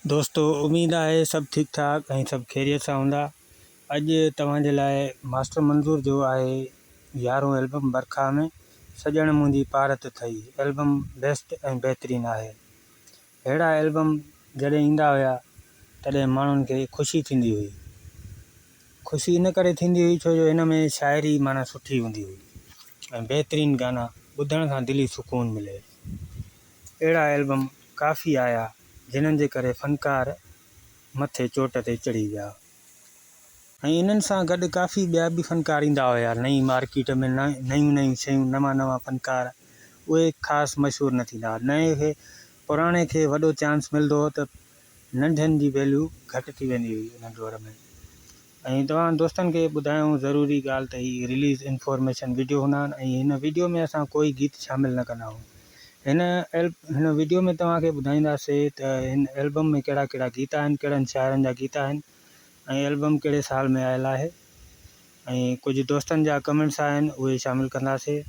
दोस्तों उम्मीद है सब ठीक ठाक ऐं सब खैरियत सां हूंदा। अॼु तव्हांजे लाइ मास्टर मंज़ूर जो आहे 11हों एल्बम बरखा में सॼण मुंहिंजी पारत थई। एल्बम बेस्ट ऐं बहितरीनु आहे। अहिड़ा एल्बम जॾहिं ईंदा हुया तॾहिं माण्हुनि खे ख़ुशी थींदी हुई। ख़ुशी इन करे थींदी हुई छो जो हिन में शाइरी माना सुठी हूंदी हुई ऐं बहितरीनु गाना ॿुधण सां दिली सुकून मिले। अहिड़ा एल्बम काफ़ी आया जिन्हनि जे करे फ़नकार मथे चोट ते चढ़ी विया ऐं इन्हनि सां गॾु काफ़ी ॿिया बि फ़नकार ईंदा हुया। नई मार्केट में नयूं शयूं नवां फ़नकार उहे ख़ासि मशहूरु न थींदा। नए खे पुराणे खे वॾो चांस मिलंदो हो त नंढनि जी वैल्यू घटि थी वेंदी हुई इन दौर में। ऐं तव्हां दोस्तनि खे ॿुधायूं ज़रूरी ॻाल्हि त हीअ रिलीज़ इंफॉर्मेशन वीडियो हूंदा आहिनि ऐं हिन वीडियो में असां कोई गीत शामिलु न कंदा आहियूं। हिन वीडियो में तव्हांखे ॿुधाईंदासीं त हिन एल्बम में कहिड़ा कहिड़ा गीत आहिनि, कहिड़नि शाइरनि जा गीत आहिनि ऐं एल्बम कहिड़े साल में आयल आहे ऐं कुझु दोस्तनि जा कमेंट्स आहिनि उहे शामिलु कंदासीं।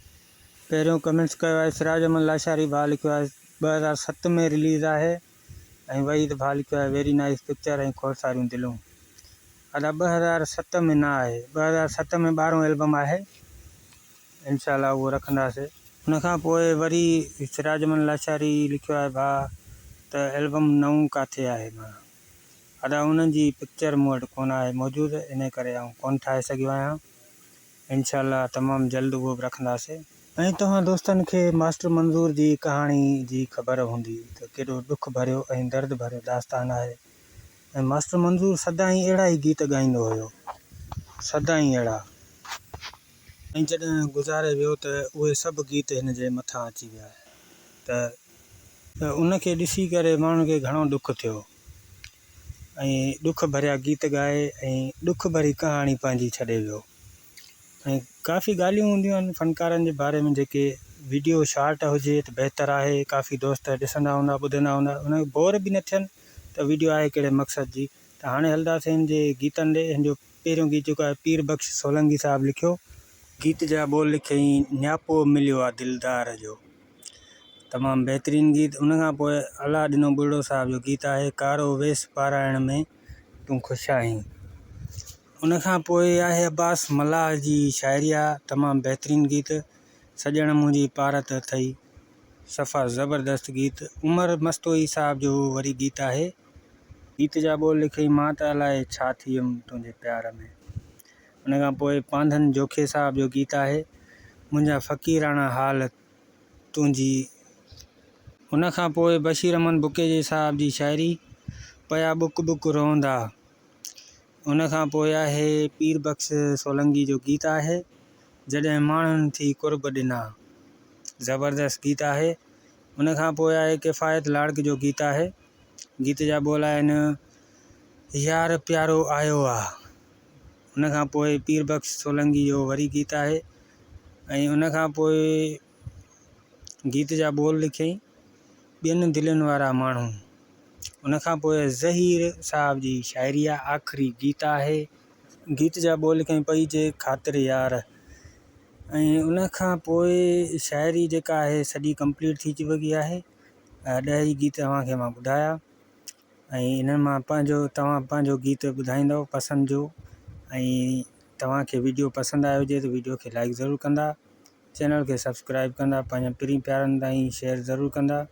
पहिरियों कमेंट्स कयो आहे सिराज अहमद लाशारी भाउ, लिखियो आहे 2007 में रिलीज़ आहे ऐं वहीद भाउ लिखियो आहे वेरी नाइस पिक्चर ऐं खोड़ सारियूं दिलूं। अदा 2007 में न आहे, 2007 में 12हों एल्बम आहे, इंशाल्लाह उहो रखंदासीं। उनखां पोइ वरी सिराज अहमद लाशारी लिखियो आहे भाउ त एल्बम नऊं किथे आहे। माना अदा उन्हनि जी पिक्चर मूं वटि कोन आहे मौजूदु, इन करे आउं कोन ठाहे सघियो आहियां। इंशाल्लाह तमामु जल्द उहो बि रखंदासीं। ऐं तव्हां दोस्तनि खे मास्टर मंज़ूर जी कहाणी जी ख़बर हूंदी त केॾो ॾुख भरियो ऐं दर्द भरियो दास्तान आहे ऐं मास्टर मंज़ूर सदाईं अहिड़ा ई गीत ॻाईंदो हुयो, सदाईं अहिड़ा। ऐं जॾहिं गुज़ारे वियो त उहे सभु गीत हिन जे मथां अची विया त उनखे ॾिसी करे माण्हुनि खे घणो ॾुख थियो ऐं ॾुख भरिया गीत ॻाए ऐं ॾुख भरी कहाणी पंहिंजी छॾे वियो। ऐं काफ़ी ॻाल्हियूं हूंदियूं आहिनि फ़नकारनि जे बारे में जेके वीडियो शॉर्ट हुजे त बहितरु आहे। काफ़ी दोस्त ॾिसंदा हूंदा, ॿुधंदा हूंदा, उन बोर बि न थियनि त वीडियो आहे कहिड़े मक़सद जी। त हाणे हलंदासीं हिन जे गीतनि ॾे। हिन जो पहिरियों गीत जेको आहे पीर बख़्श सोलंकी साहिबु लिखियो, गीत जा बोल लिखियईं न्यापो मिलियो आहे दिलदार जो, तमामु बहितरीनु गीत। उनखां पोइ अला ॾिनो बुढ़ो साहिब जो गीत आहे कारो वेस पाराइण में तूं ख़ुशि आहीं। उनखां पोइ आहे अब्बास मल्लाह जी शाइरी आहे, तमामु बहितरीनु गीत सॼण मुंहिंजी पारत थई, सफ़ा ज़बरदस्त गीत। उमर मस्तोई साहिब जो वरी गीत आहे, गीत जा बोल लिखियईं मां त अलाए छा थी वियुमि तुंहिंजे प्यार में। उनखां पोइ पांधन जोखे साहिब जो गीत आहे मुंहिंजा फ़क़ीराना हाल तुंहिंजी। उनखां पोइ बशीर अहमद बुकेजे साहिब जी शाइरी पया बुक बुक रोंदा। उनखां पोइ आहे पीर बख़्श सोलंकी जो गीत आहे जॾहिं माण्हुनि थी कुर्ब ॾिना, ज़बरदस्त गीत आहे। उनखां पोइ आहे किफ़ायत लाड़क जो गीत आहे, गीत जा बोल आहिनि यार प्यारो आयो आहे। उनखां पोइ पीर बख़्श सोलंकी जो वरी गीत आहे ऐं उनखां पोइ गीत जा बोल लिखियईं ॿियनि दिलनि वारा माण्हू। उनखां पोइ ज़हीर साहिब जी शाइरी आहे, आख़िरी गीत आहे, गीत जा बोल लिखियईं पई जे ख़ातिर यार। ऐं उनखां पोइ शाइरी जेका आहे सॼी कंप्लीट थी चुकी आहे। 10 ई गीत तव्हांखे मां ॿुधाया ऐं इन्हनि मां तव्हां पंहिंजो गीत ॿुधाईंदव पसंदि जो ऐं तव्हांखे वीडियो पसंदि आयो हुजे त वीडियो खे लाइक ज़रूरु कंदा, चैनल खे सब्सक्राइब कंदा, पंहिंजा प्यारनि ताईं शेयर ज़रूरु कंदा।